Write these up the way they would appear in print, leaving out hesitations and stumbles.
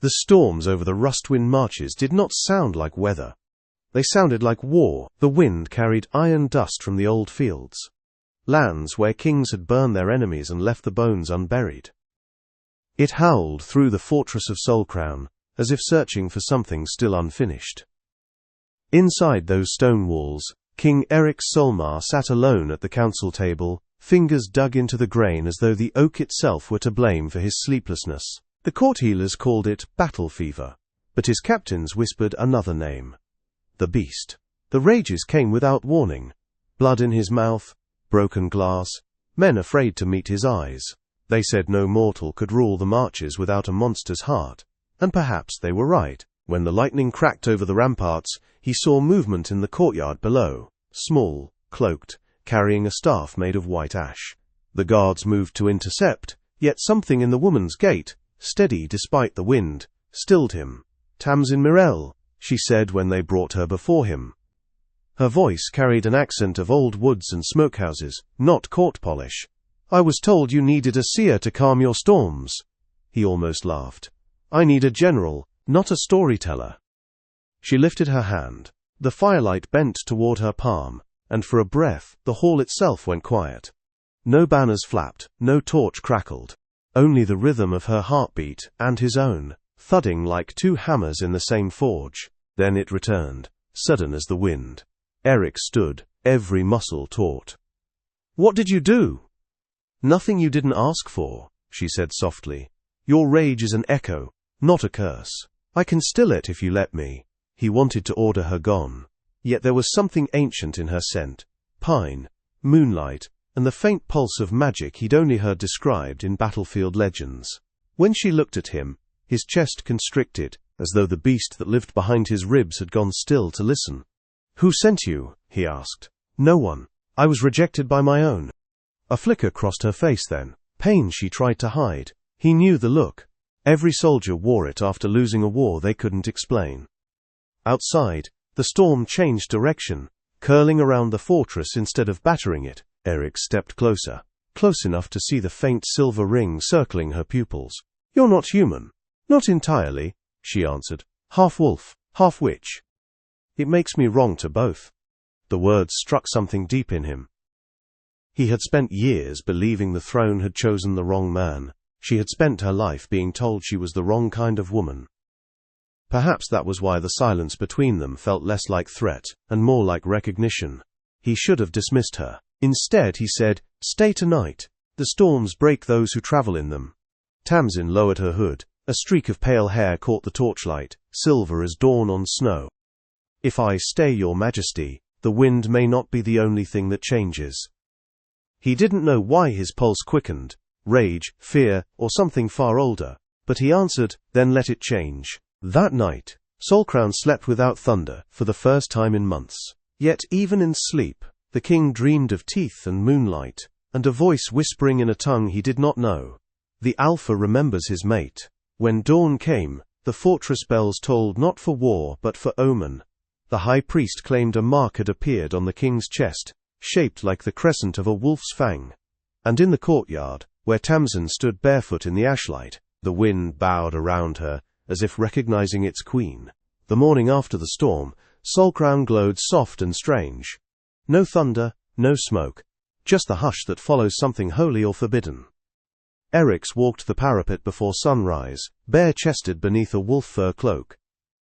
The storms over the Rustwind Marches did not sound like weather. They sounded like war. The wind carried iron dust from the old fields, lands where kings had burned their enemies and left the bones unburied. It howled through the fortress of Solcrown, as if searching for something still unfinished. Inside those stone walls, King Eryx Solmar sat alone at the council table, fingers dug into the grain as though the oak itself were to blame for his sleeplessness. The court healers called it battle fever, but his captains whispered another name: the beast. The rages came without warning. Blood in his mouth, broken glass, men afraid to meet his eyes. They said no mortal could rule the marches without a monster's heart, and perhaps they were right. When the lightning cracked over the ramparts, he saw movement in the courtyard below, small, cloaked, carrying a staff made of white ash. The guards moved to intercept, yet something in the woman's gait, steady despite the wind, stilled him. "Tamsin Mirel," she said when they brought her before him. Her voice carried an accent of old woods and smokehouses, not court polish. "I was told you needed a seer to calm your storms." He almost laughed. "I need a general, not a storyteller." She lifted her hand. The firelight bent toward her palm, and for a breath the hall itself went quiet. No banners flapped, no torch crackled. Only the rhythm of her heartbeat, and his own, thudding like two hammers in the same forge. Then it returned, sudden as the wind. Eryx stood, every muscle taut. "What did you do?" "Nothing you didn't ask for," she said softly. "Your rage is an echo, not a curse. I can still it if you let me." He wanted to order her gone, yet there was something ancient in her scent: pine, moonlight, and the faint pulse of magic he'd only heard described in battlefield legends. When she looked at him, his chest constricted, as though the beast that lived behind his ribs had gone still to listen. "Who sent you?" he asked. "No one. I was rejected by my own." A flicker crossed her face then, pain she tried to hide. He knew the look. Every soldier wore it after losing a war they couldn't explain. Outside, the storm changed direction, curling around the fortress instead of battering it. Eryx stepped closer, close enough to see the faint silver ring circling her pupils. "You're not human." "Not entirely," she answered. "Half wolf, half witch." "It makes me wrong to both." The words struck something deep in him. He had spent years believing the throne had chosen the wrong man. She had spent her life being told she was the wrong kind of woman. Perhaps that was why the silence between them felt less like threat and more like recognition. He should have dismissed her. Instead he said, "Stay tonight. The storms break those who travel in them." Tamsin lowered her hood. A streak of pale hair caught the torchlight, silver as dawn on snow. "If I stay, your majesty, the wind may not be the only thing that changes." He didn't know why his pulse quickened, rage, fear, or something far older, but he answered, "Then let it change." That night, Solcrown slept without thunder for the first time in months. Yet even in sleep, the king dreamed of teeth and moonlight, and a voice whispering in a tongue he did not know. The alpha remembers his mate. When dawn came, the fortress bells tolled not for war but for omen. The high priest claimed a mark had appeared on the king's chest, shaped like the crescent of a wolf's fang. And in the courtyard, where Tamsin stood barefoot in the ashlight, the wind bowed around her, as if recognizing its queen. The morning after the storm, Solcrown glowed soft and strange. No thunder, no smoke, just the hush that follows something holy or forbidden. Eryx walked the parapet before sunrise, bare-chested beneath a wolf fur cloak.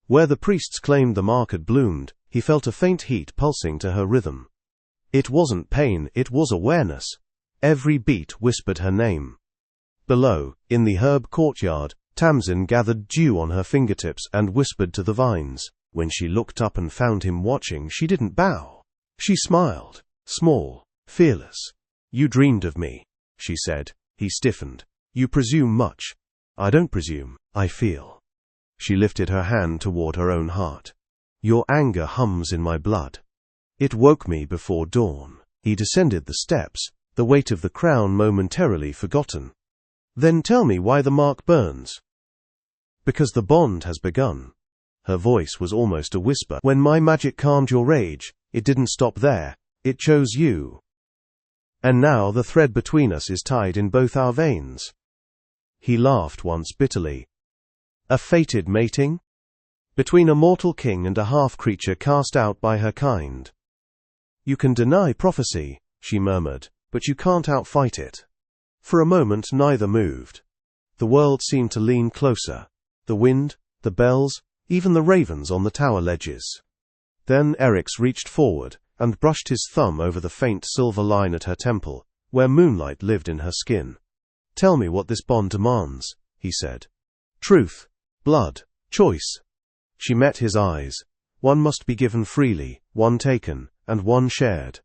Where the priests claimed the mark had bloomed, he felt a faint heat pulsing to her rhythm. It wasn't pain, it was awareness. Every beat whispered her name. Below, in the herb courtyard, Tamsin gathered dew on her fingertips and whispered to the vines. When she looked up and found him watching, she didn't bow. She smiled, small, fearless. "You dreamed of me," she said. He stiffened. "You presume much." "I don't presume, I feel." She lifted her hand toward her own heart. "Your anger hums in my blood." It woke me before dawn. He descended the steps, the weight of the crown momentarily forgotten. "Then tell me why the mark burns." "Because the bond has begun." Her voice was almost a whisper. "When my magic calmed your rage, it didn't stop there. It chose you. And now the thread between us is tied in both our veins." He laughed once bitterly. A fated mating? Between a mortal king and a half-creature cast out by her kind. You can deny prophecy, she murmured, but you can't outfight it. For a moment neither moved. The world seemed to lean closer. The wind, the bells, even the ravens on the tower ledges. Then Eryx reached forward and brushed his thumb over the faint silver line at her temple, where moonlight lived in her skin. Tell me what this bond demands, he said. Truth, blood, choice. She met his eyes. One must be given freely, one taken, and one shared.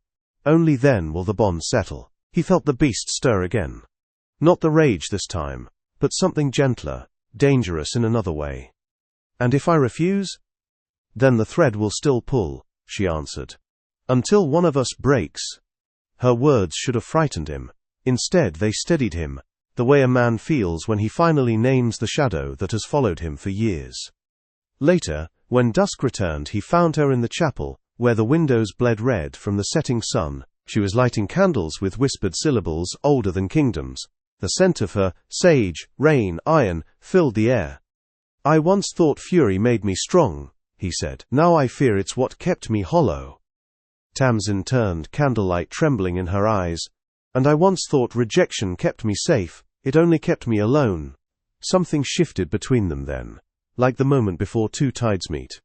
Only then will the bond settle. He felt the beast stir again. Not the rage this time, but something gentler, dangerous in another way. And if I refuse? Then the thread will still pull, she answered. Until one of us breaks. Her words should have frightened him. Instead they steadied him, the way a man feels when he finally names the shadow that has followed him for years. Later, when dusk returned, he found her in the chapel, where the windows bled red from the setting sun. She was lighting candles with whispered syllables older than kingdoms. The scent of her, sage, rain, iron, filled the air. I once thought fury made me strong, he said. Now I fear it's what kept me hollow. Tamsin turned, candlelight trembling in her eyes. And I once thought rejection kept me safe, it only kept me alone. Something shifted between them then, like the moment before two tides meet.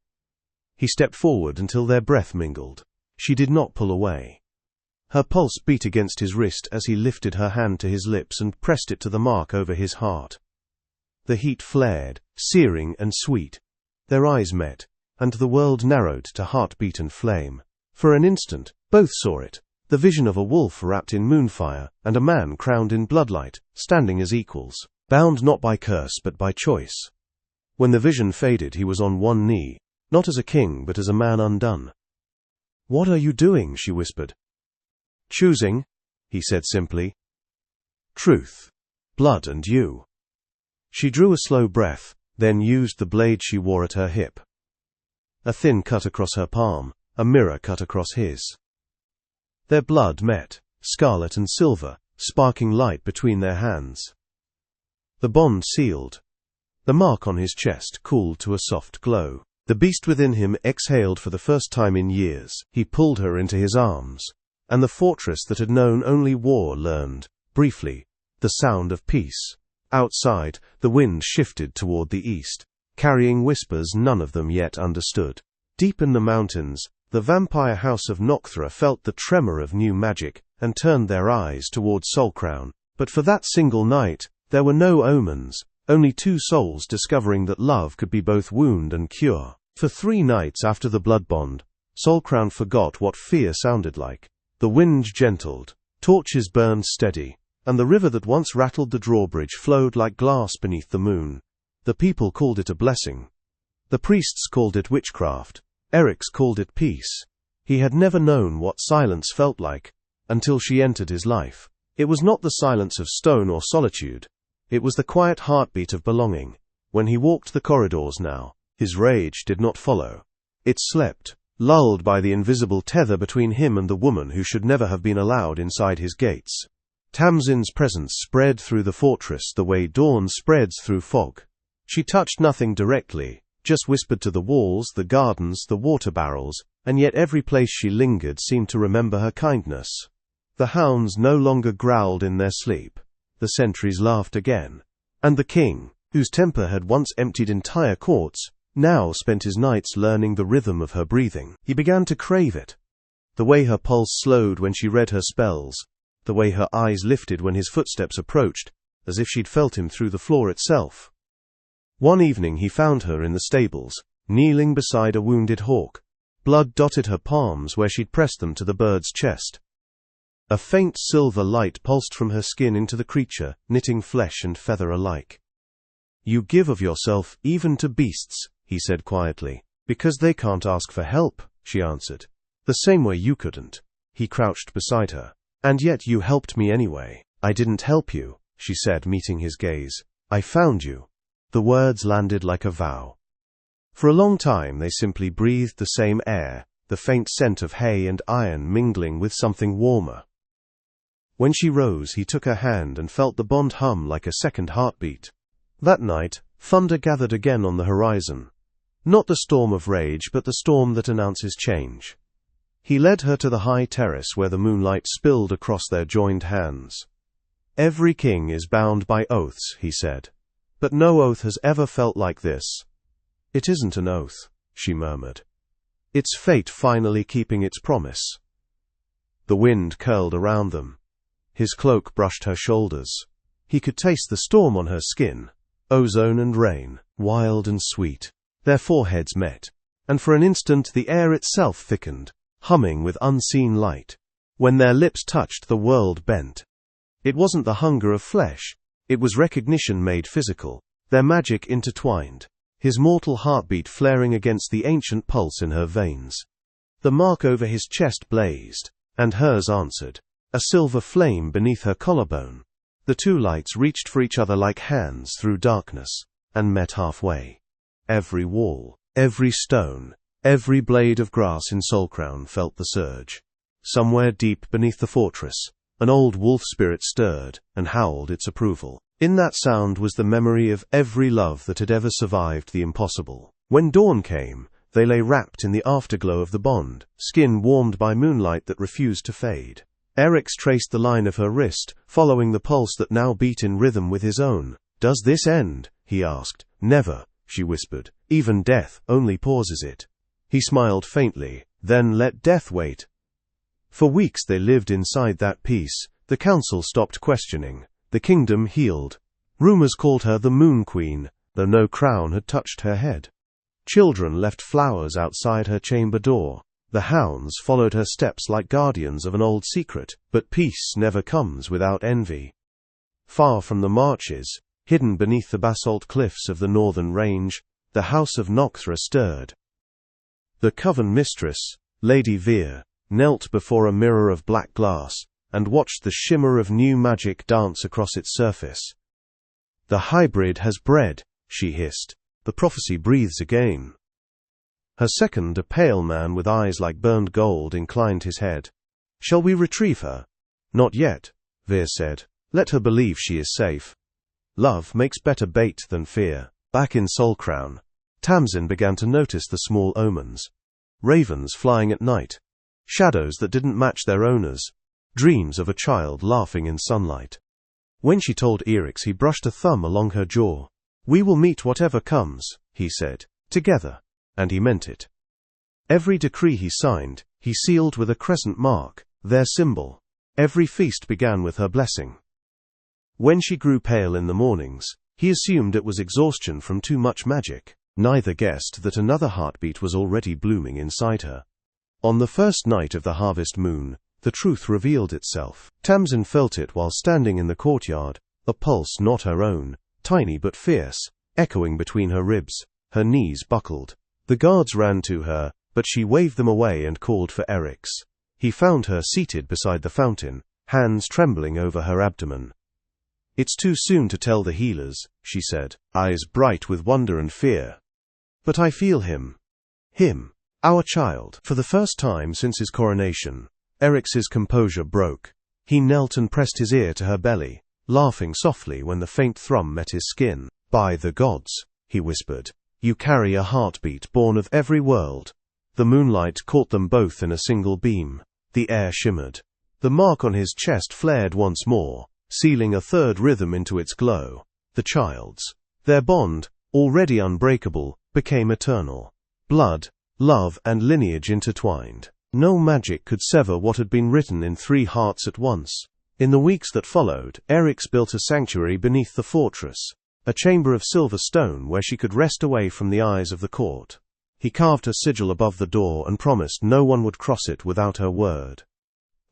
He stepped forward until their breath mingled. She did not pull away. Her pulse beat against his wrist as he lifted her hand to his lips and pressed it to the mark over his heart. The heat flared, searing and sweet. Their eyes met, and the world narrowed to heartbeat and flame. For an instant, both saw it, the vision of a wolf wrapped in moonfire, and a man crowned in bloodlight, standing as equals, bound not by curse but by choice. When the vision faded, he was on one knee, not as a king but as a man undone. What are you doing? She whispered. Choosing, he said simply. Truth, blood and you. She drew a slow breath, then used the blade she wore at her hip. A thin cut across her palm, a mirror cut across his. Their blood met, scarlet and silver, sparking light between their hands. The bond sealed. The mark on his chest cooled to a soft glow. The beast within him exhaled for the first time in years. He pulled her into his arms. And the fortress that had known only war learned, briefly, the sound of peace. Outside, the wind shifted toward the east, carrying whispers none of them yet understood. Deep in the mountains, the vampire house of Nocthra felt the tremor of new magic, and turned their eyes toward Solcrown. But for that single night, there were no omens, only two souls discovering that love could be both wound and cure. For 3 nights after the blood bond, Solcrown forgot what fear sounded like. The wind gentled, torches burned steady, and the river that once rattled the drawbridge flowed like glass beneath the moon. The people called it a blessing. The priests called it witchcraft. Eryx called it peace. He had never known what silence felt like, until she entered his life. It was not the silence of stone or solitude. It was the quiet heartbeat of belonging. When he walked the corridors now, his rage did not follow. It slept, lulled by the invisible tether between him and the woman who should never have been allowed inside his gates. Tamsin's presence spread through the fortress the way dawn spreads through fog. She touched nothing directly, just whispered to the walls, the gardens, the water barrels, and yet every place she lingered seemed to remember her kindness. The hounds no longer growled in their sleep. The sentries laughed again. And the king, whose temper had once emptied entire courts, now spent his nights learning the rhythm of her breathing. He began to crave it. The way her pulse slowed when she read her spells, the way her eyes lifted when his footsteps approached, as if she'd felt him through the floor itself. One evening he found her in the stables, kneeling beside a wounded hawk. Blood dotted her palms where she'd pressed them to the bird's chest. A faint silver light pulsed from her skin into the creature, knitting flesh and feather alike. You give of yourself, even to beasts, he said quietly. Because they can't ask for help, she answered. The same way you couldn't. He crouched beside her. And yet you helped me anyway. I didn't help you, she said, meeting his gaze. I found you. The words landed like a vow. For a long time they simply breathed the same air, the faint scent of hay and iron mingling with something warmer. When she rose, he took her hand and felt the bond hum like a second heartbeat. That night, Thunder gathered again on the horizon. Not the storm of rage, but the storm that announces change. He led her to the high terrace where the moonlight spilled across their joined hands. "Every king is bound by oaths," he said, "but no oath has ever felt like this." "It isn't an oath," she murmured. "It's fate finally keeping its promise." The wind curled around them. His cloak brushed her shoulders. He could taste the storm on her skin. Ozone and rain, wild and sweet. Their foreheads met, and for an instant the air itself thickened, humming with unseen light. When their lips touched, the world bent. It wasn't the hunger of flesh, it was recognition made physical, their magic intertwined, his mortal heartbeat flaring against the ancient pulse in her veins. The mark over his chest blazed, and hers answered, a silver flame beneath her collarbone. The two lights reached for each other like hands through darkness, and met halfway. Every wall, every stone, every blade of grass in Solcrown felt the surge. Somewhere deep beneath the fortress, an old wolf spirit stirred and howled its approval. In that sound was the memory of every love that had ever survived the impossible. When dawn came, they lay wrapped in the afterglow of the bond, skin warmed by moonlight that refused to fade. Eryx traced the line of her wrist, following the pulse that now beat in rhythm with his own. "Does this end?" he asked. "Never," she whispered. "Even death only pauses it." He smiled faintly. "Then let death wait." For weeks they lived inside that peace. The council stopped questioning. The kingdom healed. Rumors called her the Moon Queen, though no crown had touched her head. Children left flowers outside her chamber door. The hounds followed her steps like guardians of an old secret, but peace never comes without envy. Far from the marches, hidden beneath the basalt cliffs of the northern range, the house of Nocthra stirred. The coven mistress, Lady Vere, knelt before a mirror of black glass, and watched the shimmer of new magic dance across its surface. "The hybrid has bred," she hissed. "The prophecy breathes again." Her second, a pale man with eyes like burned gold, inclined his head. "Shall we retrieve her?" "Not yet," Vere said. "Let her believe she is safe. Love makes better bait than fear." Back in Solcrown, Tamsin began to notice the small omens. Ravens flying at night. Shadows that didn't match their owners. Dreams of a child laughing in sunlight. When she told Eryx, he brushed a thumb along her jaw. "We will meet whatever comes," he said. "Together." And he meant it. Every decree he signed, he sealed with a crescent mark, their symbol. Every feast began with her blessing. When she grew pale in the mornings, he assumed it was exhaustion from too much magic. Neither guessed that another heartbeat was already blooming inside her. On the first night of the harvest moon, the truth revealed itself. Tamsin felt it while standing in the courtyard, a pulse not her own, tiny but fierce, echoing between her ribs. Her knees buckled. The guards ran to her, but she waved them away and called for Eryx. He found her seated beside the fountain, hands trembling over her abdomen. "It's too soon to tell the healers," she said, eyes bright with wonder and fear. "But I feel him. Him. Our child." For the first time since his coronation, Eryx's composure broke. He knelt and pressed his ear to her belly, laughing softly when the faint thrum met his skin. "By the gods," he whispered. "You carry a heartbeat born of every world." The moonlight caught them both in a single beam. The air shimmered. The mark on his chest flared once more, sealing a third rhythm into its glow. The child's. Their bond, already unbreakable, became eternal. Blood, love, and lineage intertwined. No magic could sever what had been written in 3 hearts at once. In the weeks that followed, Eryx built a sanctuary beneath the fortress. A chamber of silver stone where she could rest away from the eyes of the court. He carved a sigil above the door and promised no one would cross it without her word.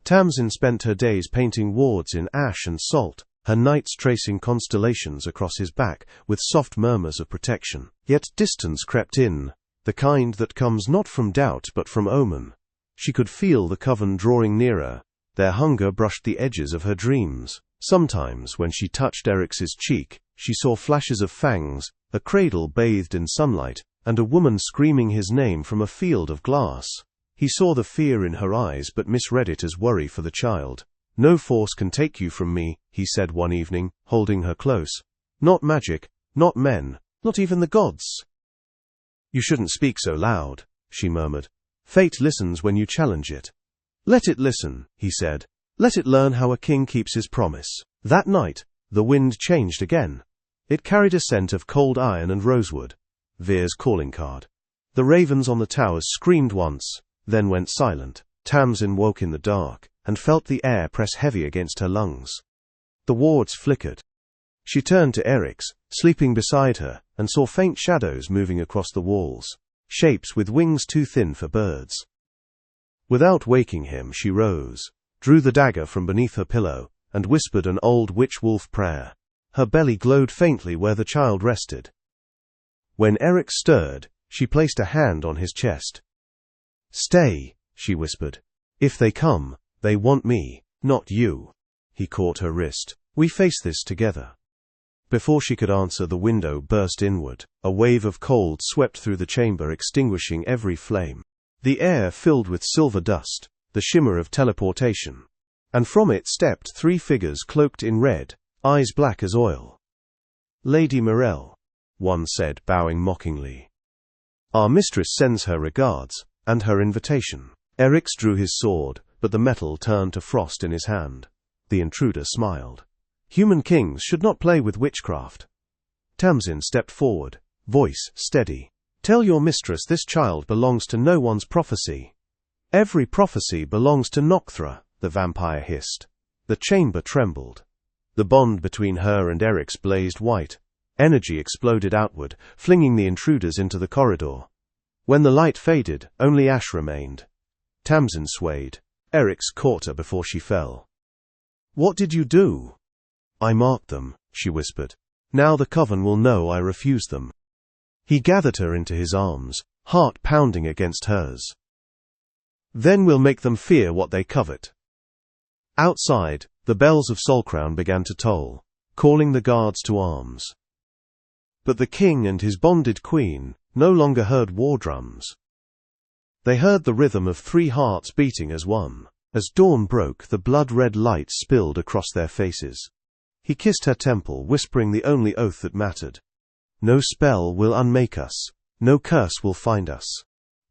Tamsin spent her days painting wards in ash and salt, her nights tracing constellations across his back with soft murmurs of protection. Yet distance crept in, the kind that comes not from doubt but from omen. She could feel the coven drawing nearer. Their hunger brushed the edges of her dreams. Sometimes, when she touched Eryx's cheek, she saw flashes of fangs, a cradle bathed in sunlight, and a woman screaming his name from a field of glass. He saw the fear in her eyes but misread it as worry for the child. "No force can take you from me," he said one evening, holding her close. "Not magic, not men, Not even the gods." "You shouldn't speak so loud," she murmured. "Fate listens when you challenge it." "Let it listen," he said. "Let it learn how a king keeps his promise." That night, the wind changed again. It carried a scent of cold iron and rosewood, Vere's calling card. The ravens on the towers screamed once, then went silent. Tamsin woke in the dark, and felt the air press heavy against her lungs. The wards flickered. She turned to Eryx, sleeping beside her, and saw faint shadows moving across the walls, shapes with wings too thin for birds. Without waking him, she rose, drew the dagger from beneath her pillow, and whispered an old witch-wolf prayer. Her belly glowed faintly where the child rested. When Eryx stirred, she placed a hand on his chest. "Stay," she whispered. "If they come, they want me, not you." He caught her wrist. "We face this together." Before she could answer, the window burst inward. A wave of cold swept through the chamber, extinguishing every flame. The air filled with silver dust, the shimmer of teleportation. And from it stepped 3 figures cloaked in red, eyes black as oil. "Lady Mirel," one said, bowing mockingly. "Our mistress sends her regards, and her invitation." Eryx drew his sword, but the metal turned to frost in his hand. The intruder smiled. Human kings should not play with witchcraft. Tamsin stepped forward, voice steady. "Tell your mistress this child belongs to no one's prophecy." "Every prophecy belongs to Nocthra," the vampire hissed. The chamber trembled. The bond between her and Eryx blazed white. Energy exploded outward, flinging the intruders into the corridor. When the light faded, only ash remained. Tamsin swayed. Eryx caught her before she fell. "What did you do?" "I marked them," she whispered. "Now the coven will know I refused them." He gathered her into his arms, heart pounding against hers. "Then we'll make them fear what they covet." Outside, the bells of Solcrown began to toll, calling the guards to arms. But the king and his bonded queen no longer heard war drums. They heard the rhythm of 3 hearts beating as one. As dawn broke, the blood-red light spilled across their faces. He kissed her temple, whispering the only oath that mattered. "No spell will unmake us. No curse will find us.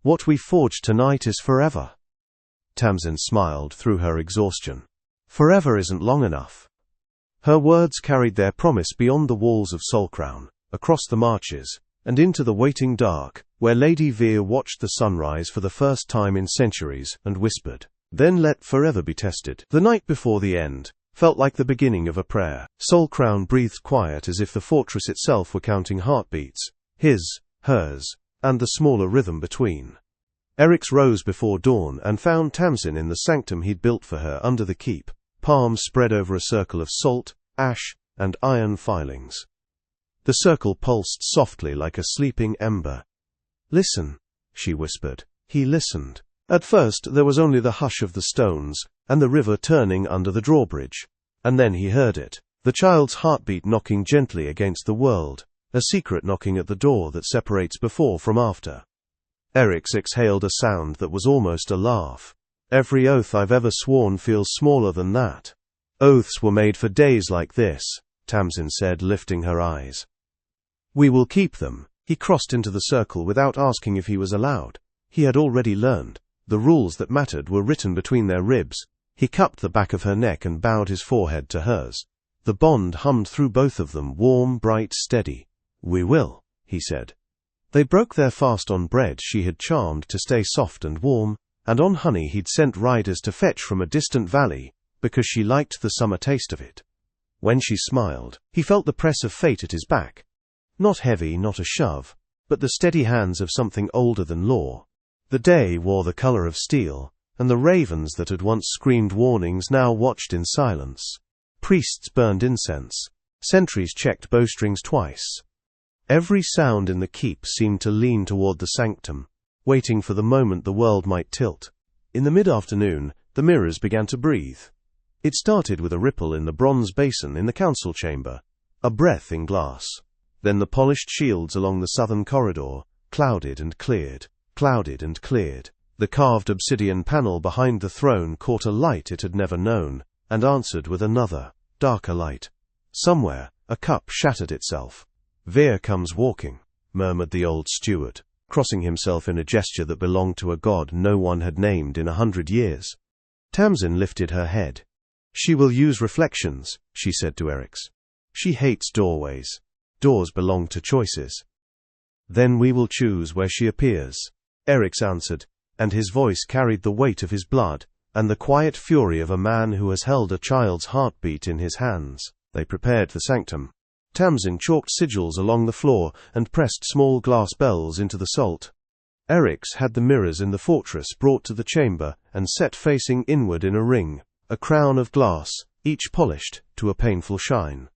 What we forge tonight is forever." Tamsin smiled through her exhaustion. "Forever isn't long enough." Her words carried their promise beyond the walls of Solcrown, across the marches, and into the waiting dark, where Lady Vere watched the sunrise for the first time in centuries, and whispered, "Then let forever be tested." The night before the end felt like the beginning of a prayer. Solcrown breathed quiet, as if the fortress itself were counting heartbeats, his, hers, and the smaller rhythm between. Eryx rose before dawn and found Tamsin in the sanctum he'd built for her under the keep, palms spread over a circle of salt, ash, and iron filings. The circle pulsed softly like a sleeping ember. "Listen," she whispered. He listened. At first there was only the hush of the stones, and the river turning under the drawbridge. And then he heard it, the child's heartbeat knocking gently against the world, a secret knocking at the door that separates before from after. Eryx exhaled a sound that was almost a laugh. "Every oath I've ever sworn feels smaller than that." "Oaths were made for days like this," Tamsin said, lifting her eyes. "We will keep them." He crossed into the circle without asking if he was allowed. He had already learned. The rules that mattered were written between their ribs. He cupped the back of her neck and bowed his forehead to hers. The bond hummed through both of them, warm, bright, steady. "We will," he said. They broke their fast on bread she had charmed to stay soft and warm, and on honey he'd sent riders to fetch from a distant valley, because she liked the summer taste of it. When she smiled, he felt the press of fate at his back. Not heavy, not a shove, but the steady hands of something older than law. The day wore the color of steel, and the ravens that had once screamed warnings now watched in silence. Priests burned incense. Sentries checked bowstrings twice. Every sound in the keep seemed to lean toward the sanctum, waiting for the moment the world might tilt. In the mid-afternoon, the mirrors began to breathe. It started with a ripple in the bronze basin in the council chamber, a breath in glass. Then the polished shields along the southern corridor clouded and cleared, clouded and cleared. The carved obsidian panel behind the throne caught a light it had never known, and answered with another, darker light. Somewhere, a cup shattered itself. Vere comes walking, murmured the old steward, crossing himself in a gesture that belonged to a god no one had named in 100 years. Tamsin lifted her head. She will use reflections, she said to Eryx. She hates doorways. Doors belong to choices. Then we will choose where she appears, Eryx answered, and his voice carried the weight of his blood, and the quiet fury of a man who has held a child's heartbeat in his hands. They prepared the sanctum. Tamsin chalked sigils along the floor and pressed small glass bells into the salt. Eryx had the mirrors in the fortress brought to the chamber and set facing inward in a ring, a crown of glass, each polished to a painful shine.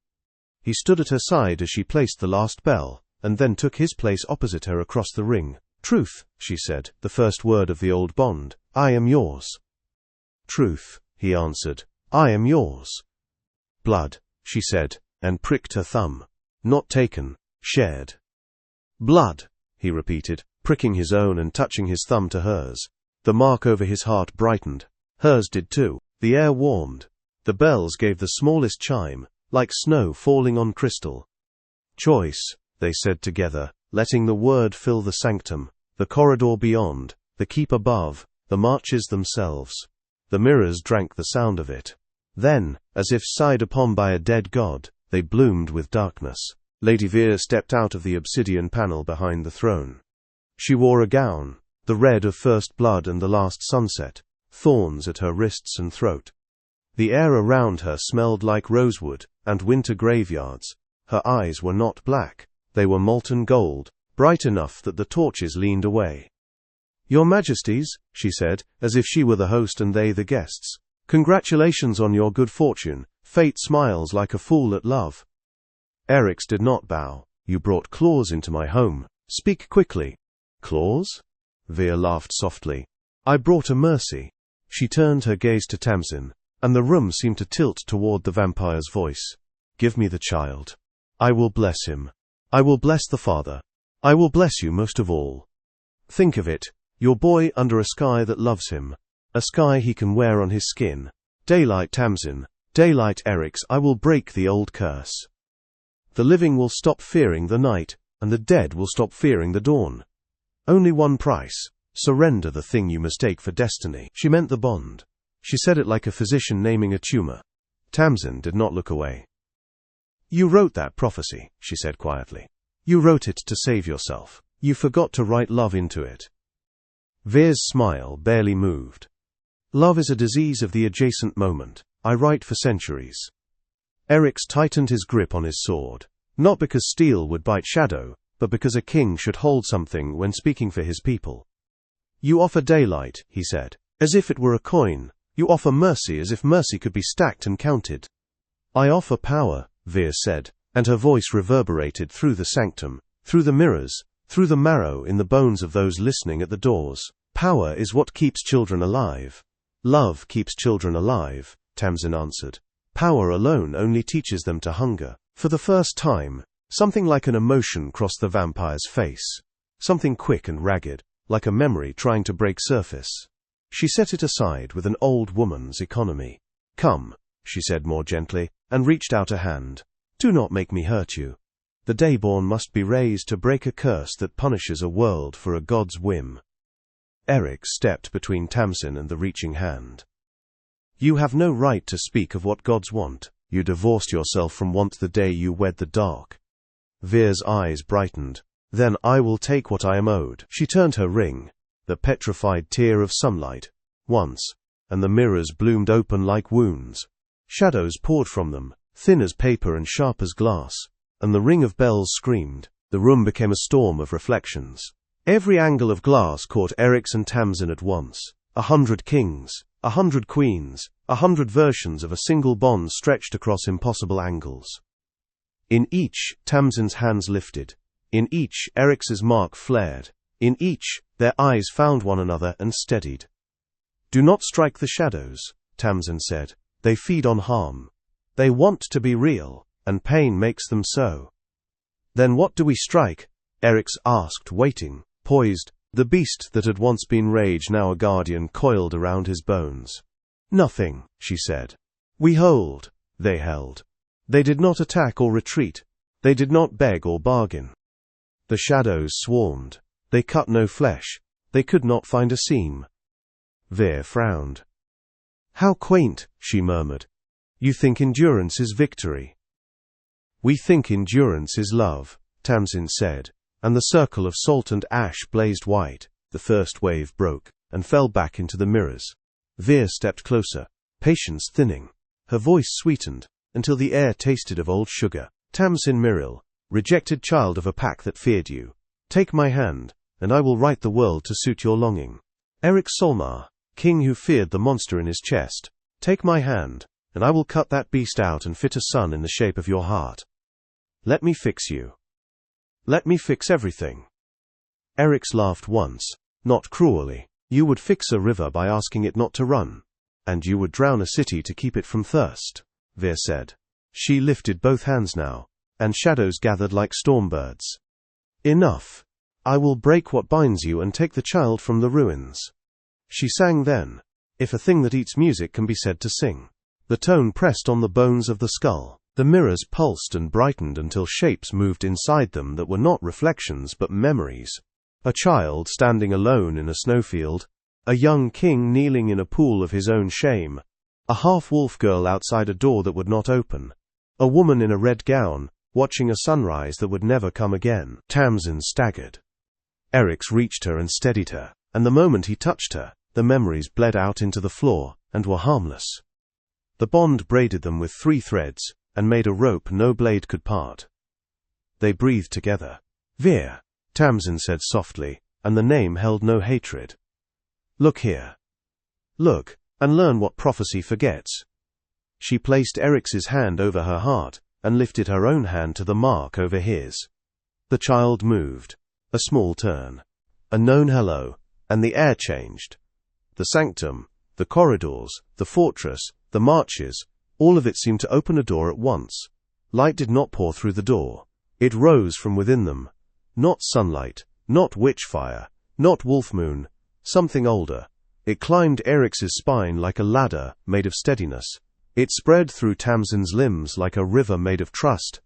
He stood at her side as she placed the last bell, and then took his place opposite her across the ring. Truth, she said, the first word of the old bond. I am yours. Truth, he answered. I am yours. Blood, she said, and pricked her thumb. Not taken, shared. Blood, he repeated, pricking his own and touching his thumb to hers. The mark over his heart brightened. Hers did too. The air warmed. The bells gave the smallest chime, like snow falling on crystal. Choice, they said together, letting the word fill the sanctum, the corridor beyond, the keep above, the marches themselves. The mirrors drank the sound of it. Then, as if sighed upon by a dead god, they bloomed with darkness. Lady Vere stepped out of the obsidian panel behind the throne. She wore a gown, the red of first blood and the last sunset, thorns at her wrists and throat. The air around her smelled like rosewood and winter graveyards. Her eyes were not black. They were molten gold, bright enough that the torches leaned away. Your Majesties, she said, as if she were the host and they the guests. Congratulations on your good fortune. Fate smiles like a fool at love. Eryx did not bow. You brought claws into my home. Speak quickly. Claws? Vere laughed softly. I brought a mercy. She turned her gaze to Tamsin, and the room seemed to tilt toward the vampire's voice. Give me the child. I will bless him. I will bless the father. I will bless you most of all. Think of it, your boy under a sky that loves him, a sky he can wear on his skin. Daylight Tamsin, daylight Eryx, I will break the old curse. The living will stop fearing the night, and the dead will stop fearing the dawn. Only one price. Surrender the thing you mistake for destiny. She meant the bond. She said it like a physician naming a tumor. Tamsin did not look away. You wrote that prophecy, she said quietly. You wrote it to save yourself. You forgot to write love into it. Vere's smile barely moved. Love is a disease of the adjacent moment. I write for centuries. Eryx tightened his grip on his sword, not because steel would bite shadow, but because a king should hold something when speaking for his people. You offer daylight, he said, as if it were a coin. You offer mercy as if mercy could be stacked and counted. I offer power, Vere said, and her voice reverberated through the sanctum, through the mirrors, through the marrow in the bones of those listening at the doors. Power is what keeps children alive. Love keeps children alive, Tamsin answered. Power alone only teaches them to hunger. For the first time, something like an emotion crossed the vampire's face. Something quick and ragged, like a memory trying to break surface. She set it aside with an old woman's economy. Come, she said more gently, and reached out a hand. Do not make me hurt you. The Dayborn must be raised to break a curse that punishes a world for a god's whim. Eryx stepped between Tamsin and the reaching hand. You have no right to speak of what gods want. You divorced yourself from want the day you wed the dark. Vere's eyes brightened. Then I will take what I am owed. She turned her ring, the petrified tear of sunlight, once, and the mirrors bloomed open like wounds. Shadows poured from them, thin as paper and sharp as glass, and the ring of bells screamed. The room became a storm of reflections. Every angle of glass caught Eryx and Tamsin at once. 100 kings, 100 queens, 100 versions of a single bond stretched across impossible angles. In each, Tamsin's hands lifted. In each, Eryx's mark flared. In each, their eyes found one another and steadied. Do not strike the shadows, Tamsin said. They feed on harm. They want to be real, and pain makes them so. Then what do we strike? Eryx asked, waiting, poised. The beast that had once been rage, now a guardian, coiled around his bones. Nothing, she said. We hold. They held. They did not attack or retreat. They did not beg or bargain. The shadows swarmed. They cut no flesh. They could not find a seam. Vere frowned. "How quaint," she murmured. "You think endurance is victory." "We think endurance is love," Tamsin said, and the circle of salt and ash blazed white. The first wave broke and fell back into the mirrors. Vere stepped closer, patience thinning. Her voice sweetened until the air tasted of old sugar. "Tamsin Mirel, rejected child of a pack that feared you. Take my hand, and I will right the world to suit your longing. Eryx Solmar, king who feared the monster in his chest. Take my hand, and I will cut that beast out and fit a sun in the shape of your heart. Let me fix you. Let me fix everything." Eryx laughed once, not cruelly. "You would fix a river by asking it not to run. And you would drown a city to keep it from thirst," Vere said. She lifted both hands now, and shadows gathered like stormbirds. "Enough. I will break what binds you and take the child from the ruins." She sang then, if a thing that eats music can be said to sing. The tone pressed on the bones of the skull. The mirrors pulsed and brightened until shapes moved inside them that were not reflections but memories. A child standing alone in a snowfield. A young king kneeling in a pool of his own shame. A half-wolf girl outside a door that would not open. A woman in a red gown, watching a sunrise that would never come again. Tamsin staggered. Eryx reached her and steadied her, and the moment he touched her, the memories bled out into the floor, and were harmless. The bond braided them with 3 threads, and made a rope no blade could part. They breathed together. "Vere," Tamsin said softly, and the name held no hatred. "Look here. Look, and learn what prophecy forgets." She placed Eryx's hand over her heart, and lifted her own hand to the mark over his. The child moved. A small turn. A known hello, and the air changed. The sanctum, the corridors, the fortress, the marches, all of it seemed to open a door at once. Light did not pour through the door. It rose from within them. Not sunlight, not witch-fire, not wolf-moon, something older. It climbed Eryx's spine like a ladder made of steadiness. It spread through Tamsin's limbs like a river made of trust.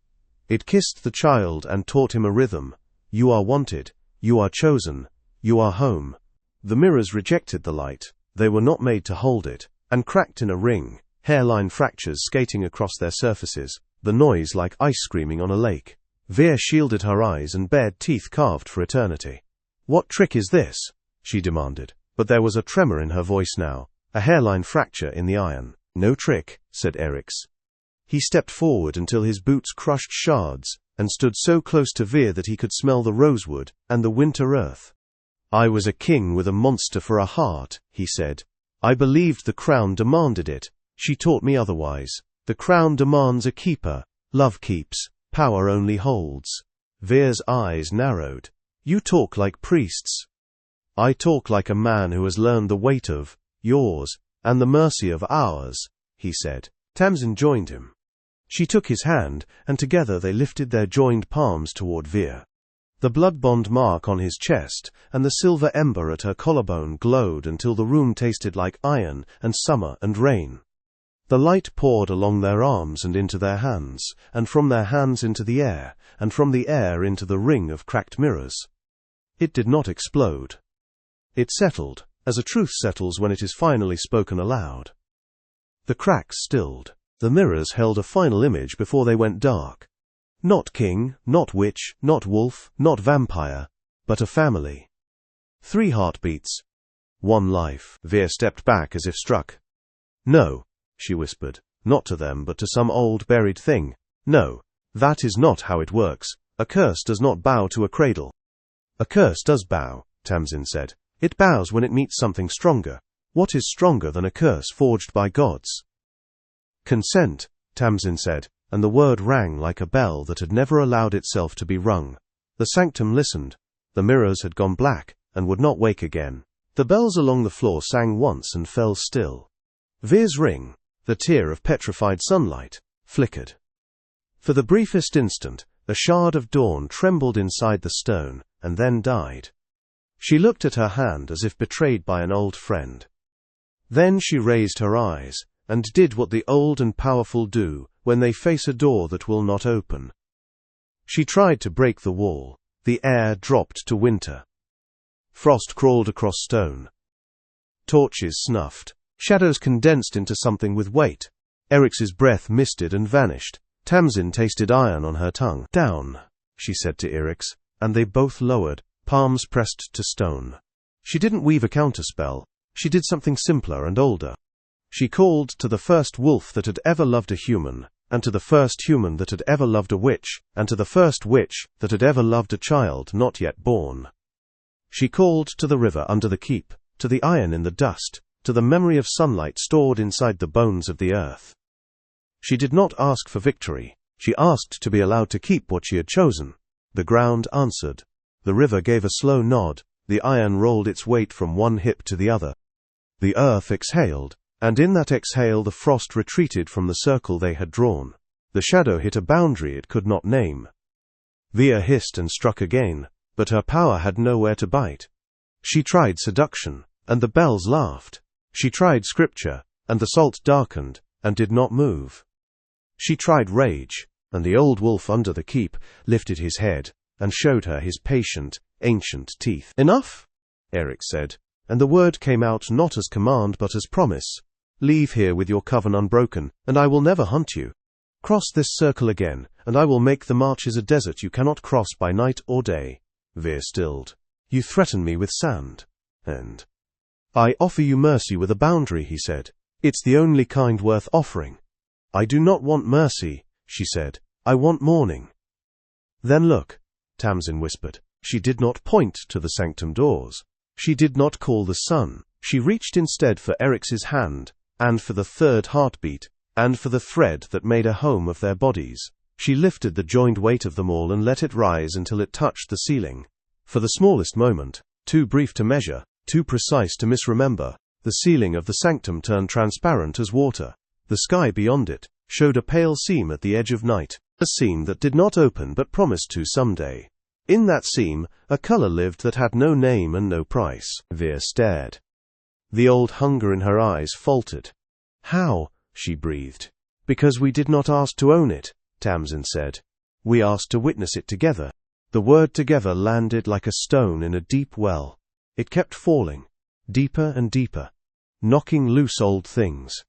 It kissed the child and taught him a rhythm. You are wanted. You are chosen. You are home. The mirrors rejected the light. They were not made to hold it, and cracked in a ring, hairline fractures skating across their surfaces, the noise like ice screaming on a lake. Vere shielded her eyes and bared teeth carved for eternity. "What trick is this?" she demanded, but there was a tremor in her voice now, a hairline fracture in the iron. "No trick," said Eryx. He stepped forward until his boots crushed shards, and stood so close to Vere that he could smell the rosewood and the winter earth. "I was a king with a monster for a heart," he said. "I believed the crown demanded it. She taught me otherwise. The crown demands a keeper. Love keeps. Power only holds." Vere's eyes narrowed. "You talk like priests." "I talk like a man who has learned the weight of yours and the mercy of ours," he said. Tamsin joined him. She took his hand, and together they lifted their joined palms toward Vere. The blood bond mark on his chest and the silver ember at her collarbone glowed until the room tasted like iron and summer and rain. The light poured along their arms and into their hands, and from their hands into the air, and from the air into the ring of cracked mirrors. It did not explode. It settled, as a truth settles when it is finally spoken aloud. The cracks stilled. The mirrors held a final image before they went dark. Not king, not witch, not wolf, not vampire, but a family. 3 heartbeats. 1 life. Vere stepped back as if struck. "No," she whispered, "not to them but to some old buried thing. No, that is not how it works. A curse does not bow to a cradle." "A curse does bow," Tamsin said. "It bows when it meets something stronger. What is stronger than a curse forged by gods?" "Consent," Tamsin said, and the word rang like a bell that had never allowed itself to be rung. The sanctum listened. The mirrors had gone black, and would not wake again. The bells along the floor sang once and fell still. Vere's ring, the tear of petrified sunlight, flickered. For the briefest instant, a shard of dawn trembled inside the stone, and then died. She looked at her hand as if betrayed by an old friend. Then she raised her eyes, and did what the old and powerful do when they face a door that will not open. She tried to break the wall. The air dropped to winter. Frost crawled across stone. Torches snuffed. Shadows condensed into something with weight. Eryx's breath misted and vanished. Tamsin tasted iron on her tongue. "Down," she said to Eryx, and they both lowered, palms pressed to stone. She didn't weave a counterspell. She did something simpler and older. She called to the first wolf that had ever loved a human, and to the first human that had ever loved a witch, and to the first witch that had ever loved a child not yet born. She called to the river under the keep, to the iron in the dust, to the memory of sunlight stored inside the bones of the earth. She did not ask for victory. She asked to be allowed to keep what she had chosen. The ground answered. The river gave a slow nod. The iron rolled its weight from one hip to the other. The earth exhaled, and in that exhale the frost retreated from the circle they had drawn. The shadow hit a boundary it could not name. Vere hissed and struck again, but her power had nowhere to bite. She tried seduction, and the bells laughed. She tried scripture, and the salt darkened, and did not move. She tried rage, and the old wolf under the keep lifted his head, and showed her his patient, ancient teeth. "Enough?" Eryx said, and the word came out not as command but as promise. "Leave here with your coven unbroken, and I will never hunt you. Cross this circle again, and I will make the marches a desert you cannot cross by night or day." Vere stilled. "You threaten me with sand, and I offer you mercy with a boundary," he said. "It's the only kind worth offering." "I do not want mercy," she said. "I want mourning." "Then look," Tamsin whispered. She did not point to the sanctum doors. She did not call the sun. She reached instead for Eryx's hand, and for the third heartbeat, and for the thread that made a home of their bodies. She lifted the joined weight of them all and let it rise until it touched the ceiling. For the smallest moment, too brief to measure, too precise to misremember, the ceiling of the sanctum turned transparent as water. The sky beyond it showed a pale seam at the edge of night, a seam that did not open but promised to someday. In that seam, a color lived that had no name and no price. Vere stared. The old hunger in her eyes faltered. "How?" she breathed. "Because we did not ask to own it," Tamsin said. "We asked to witness it together." The word together landed like a stone in a deep well. It kept falling, deeper and deeper, knocking loose old things.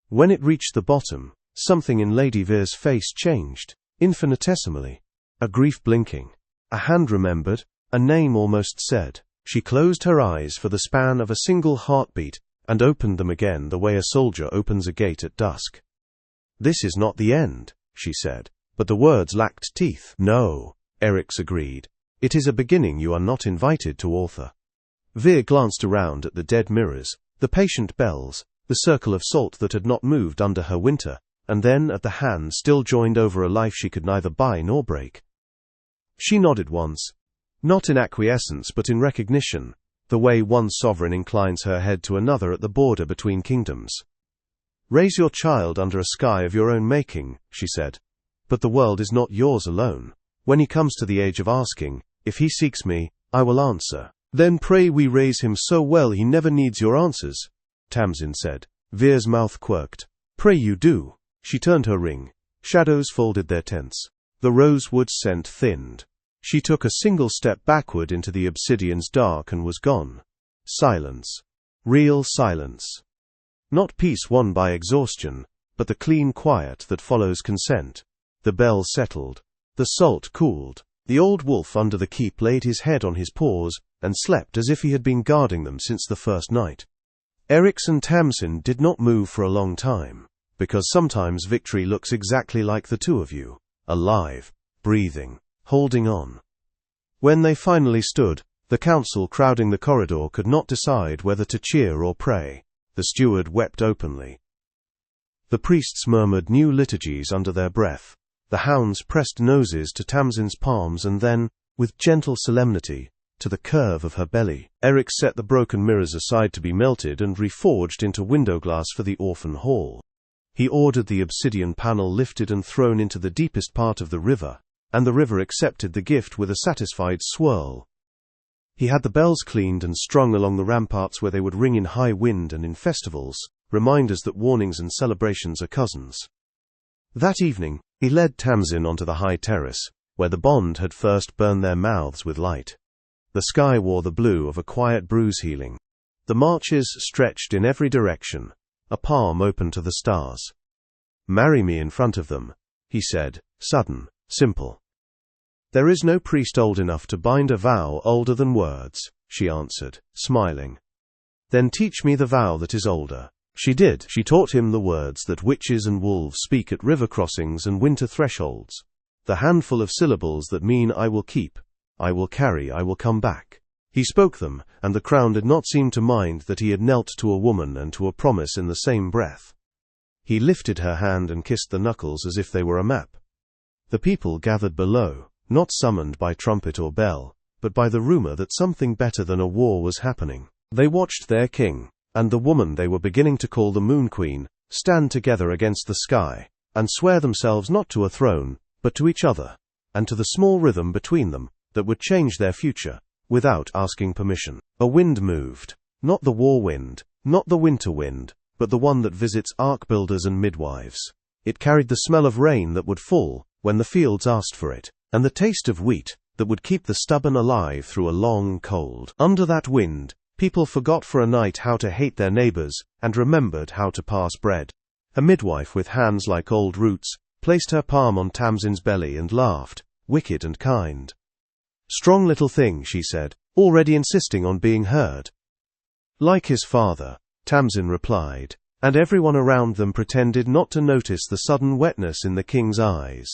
When it reached the bottom, something in Lady Vere's face changed, infinitesimally. A grief blinking, a hand remembered, a name almost said. She closed her eyes for the span of a single heartbeat, and opened them again the way a soldier opens a gate at dusk. "This is not the end," she said, but the words lacked teeth. "No," Eryx agreed. "It is a beginning you are not invited to author." Vere glanced around at the dead mirrors, the patient bells, the circle of salt that had not moved under her winter, and then at the hand still joined over a life she could neither buy nor break. She nodded once, not in acquiescence but in recognition, the way one sovereign inclines her head to another at the border between kingdoms. "Raise your child under a sky of your own making," she said. "But the world is not yours alone. When he comes to the age of asking, if he seeks me, I will answer." "Then pray we raise him so well he never needs your answers," Tamsin said. Vere's mouth quirked. "Pray you do." She turned her ring. Shadows folded their tents. The rosewood scent thinned. She took a single step backward into the obsidian's dark and was gone. Silence. Real silence. Not peace won by exhaustion, but the clean quiet that follows consent. The bell settled. The salt cooled. The old wolf under the keep laid his head on his paws, and slept as if he had been guarding them since the first night. Eryx and Tamsin did not move for a long time, because sometimes victory looks exactly like the two of you, alive, breathing, holding on. When they finally stood, the council crowding the corridor could not decide whether to cheer or pray. The steward wept openly. The priests murmured new liturgies under their breath. The hounds pressed noses to Tamsin's palms and then, with gentle solemnity, to the curve of her belly. Eryx set the broken mirrors aside to be melted and reforged into window glass for the orphan hall. He ordered the obsidian panel lifted and thrown into the deepest part of the river, and the river accepted the gift with a satisfied swirl. He had the bells cleaned and strung along the ramparts where they would ring in high wind and in festivals, reminders that warnings and celebrations are cousins. That evening, he led Tamsin onto the high terrace, where the bond had first burned their mouths with light. The sky wore the blue of a quiet bruise healing. The marches stretched in every direction, a palm open to the stars. "Marry me in front of them," he said, sudden, simple. "There is no priest old enough to bind a vow older than words," she answered, smiling. "Then teach me the vow that is older." She did. She taught him the words that witches and wolves speak at river crossings and winter thresholds. The handful of syllables that mean "I will keep, I will carry, I will come back." He spoke them, and the crown did not seem to mind that he had knelt to a woman and to a promise in the same breath. He lifted her hand and kissed the knuckles as if they were a map. The people gathered below, not summoned by trumpet or bell, but by the rumor that something better than a war was happening. They watched their king, and the woman they were beginning to call the Moon Queen, stand together against the sky, and swear themselves not to a throne, but to each other, and to the small rhythm between them, that would change their future, without asking permission. A wind moved, not the war wind, not the winter wind, but the one that visits ark builders and midwives. It carried the smell of rain that would fall when the fields asked for it, and the taste of wheat that would keep the stubborn alive through a long cold. Under that wind, people forgot for a night how to hate their neighbors, and remembered how to pass bread. A midwife with hands like old roots placed her palm on Tamsin's belly and laughed, wicked and kind. "Strong little thing," she said, already insisting on being heard. "Like his father," Tamsin replied, and everyone around them pretended not to notice the sudden wetness in the king's eyes.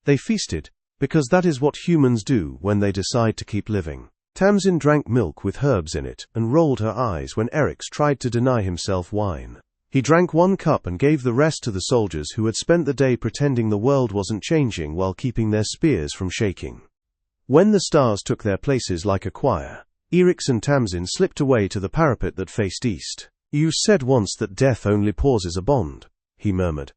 They feasted, because that is what humans do when they decide to keep living. Tamsin drank milk with herbs in it and rolled her eyes when Eryx tried to deny himself wine. He drank one cup and gave the rest to the soldiers who had spent the day pretending the world wasn't changing while keeping their spears from shaking. When the stars took their places like a choir, Eryx and Tamsin slipped away to the parapet that faced east. "You said once that death only pauses a bond," he murmured.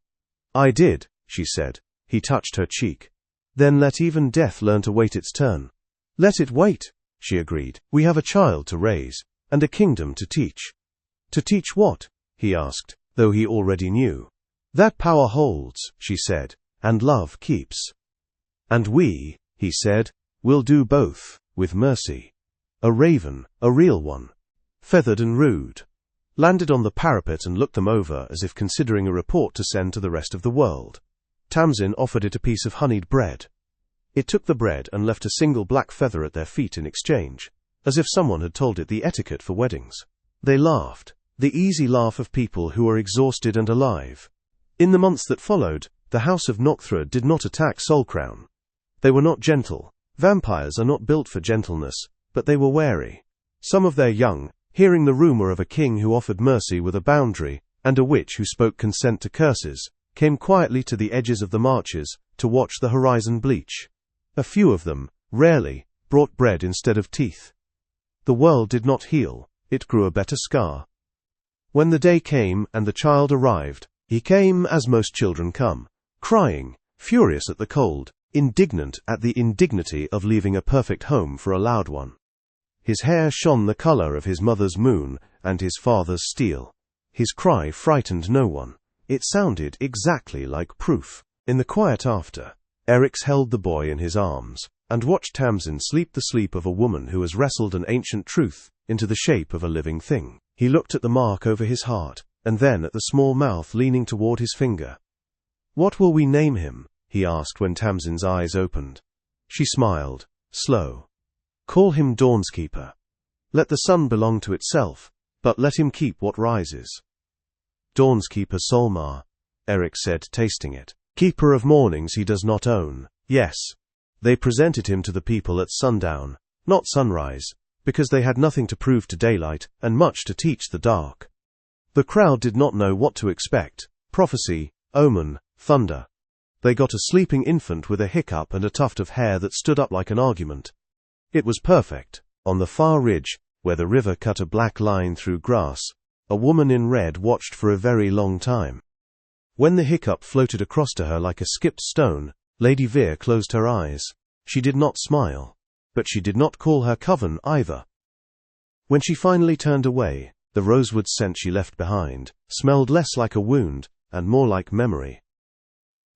"I did," she said. He touched her cheek. "Then let even death learn to wait its turn." "Let it wait," she agreed. "We have a child to raise, and a kingdom to teach." "To teach what?" he asked, though he already knew. "That power holds," she said, "and love keeps." "And we," he said, "will do both, with mercy." A raven, a real one, feathered and rude, landed on the parapet and looked them over as if considering a report to send to the rest of the world. Tamsin offered it a piece of honeyed bread. It took the bread and left a single black feather at their feet in exchange, as if someone had told it the etiquette for weddings. They laughed, the easy laugh of people who are exhausted and alive. In the months that followed, the house of Nocthra did not attack Solcrown. They were not gentle. Vampires are not built for gentleness, but they were wary. Some of their young, hearing the rumor of a king who offered mercy with a boundary, and a witch who spoke consent to curses, came quietly to the edges of the marches to watch the horizon bleach. A few of them, rarely, brought bread instead of teeth. The world did not heal, it grew a better scar. When the day came and the child arrived, he came as most children come, crying, furious at the cold, indignant at the indignity of leaving a perfect home for a loud one. His hair shone the color of his mother's moon and his father's steel. His cry frightened no one. It sounded exactly like proof. In the quiet after, Eryx held the boy in his arms, and watched Tamsin sleep the sleep of a woman who has wrestled an ancient truth into the shape of a living thing. He looked at the mark over his heart, and then at the small mouth leaning toward his finger. "What will we name him?" he asked when Tamsin's eyes opened. She smiled, slow. "Call him Dawn's Keeper. Let the sun belong to itself, but let him keep what rises." "Dawn's Keeper Solmar," Eryx said, tasting it. "Keeper of mornings he does not own." Yes. They presented him to the people at sundown, not sunrise, because they had nothing to prove to daylight, and much to teach the dark. The crowd did not know what to expect: prophecy, omen, thunder. They got a sleeping infant with a hiccup and a tuft of hair that stood up like an argument. It was perfect. On the far ridge, where the river cut a black line through grass, a woman in red watched for a very long time. When the hiccup floated across to her like a skipped stone, Lady Vere closed her eyes. She did not smile, but she did not call her coven either. When she finally turned away, the rosewood scent she left behind smelled less like a wound and more like memory.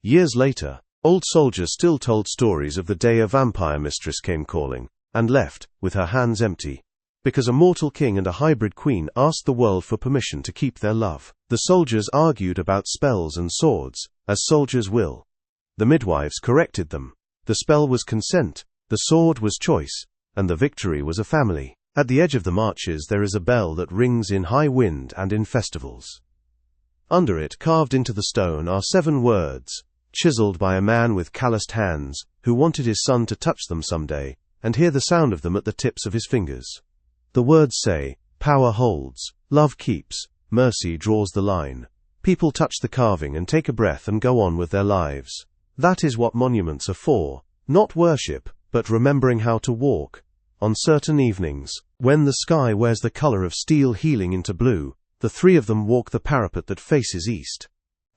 Years later, Old soldiers still told stories of the day a vampire mistress came calling, and left, with her hands empty, because a mortal king and a hybrid queen asked the world for permission to keep their love. The soldiers argued about spells and swords, as soldiers will. The midwives corrected them. The spell was consent, the sword was choice, and the victory was a family. At the edge of the marches there is a bell that rings in high wind and in festivals. Under it, carved into the stone, are 7 words, chiseled by a man with calloused hands, who wanted his son to touch them someday, and hear the sound of them at the tips of his fingers. The words say, "Power holds, love keeps, mercy draws the line." People touch the carving and take a breath and go on with their lives. That is what monuments are for, not worship, but remembering how to walk. On certain evenings, when the sky wears the color of steel healing into blue, the 3 of them walk the parapet that faces east.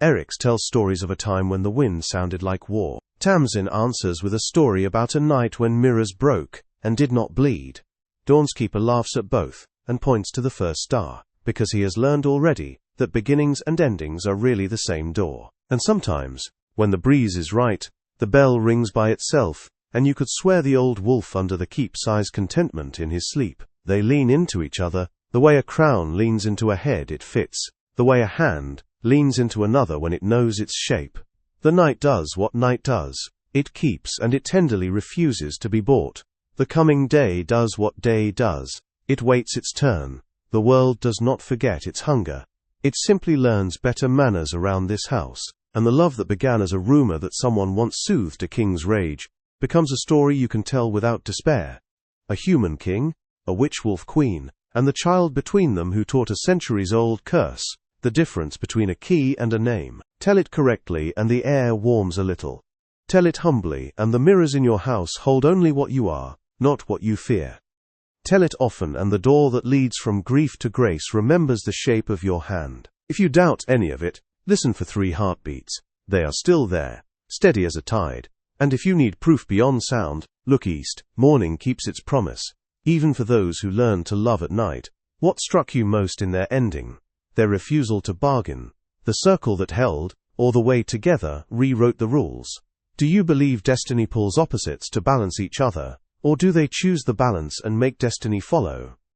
Eryx tells stories of a time when the wind sounded like war. Tamsin answers with a story about a night when mirrors broke and did not bleed. Dawnskeeper laughs at both and points to the first star, because he has learned already that beginnings and endings are really the same door. And sometimes, when the breeze is right, the bell rings by itself, and you could swear the old wolf under the keep sighs contentment in his sleep. They lean into each other, the way a crown leans into a head it fits, the way a hand leans into another when it knows its shape. The night does what night does. It keeps and it tenderly refuses to be bought. The coming day does what day does. It waits its turn. The world does not forget its hunger. It simply learns better manners around this house, and the love that began as a rumor that someone once soothed a king's rage becomes a story you can tell without despair. A human king, a witch-wolf queen, and the child between them who taught a centuries-old curse, the difference between a key and a name. Tell it correctly and the air warms a little. Tell it humbly and the mirrors in your house hold only what you are, not what you fear. Tell it often and the door that leads from grief to grace remembers the shape of your hand. If you doubt any of it, listen for 3 heartbeats. They are still there, steady as a tide. And if you need proof beyond sound, look east. Morning keeps its promise, even for those who learn to love at night. What struck you most in their ending? Their refusal to bargain, the circle that held, or the way together rewrote the rules? Do you believe destiny pulls opposites to balance each other, or do they choose the balance and make destiny follow?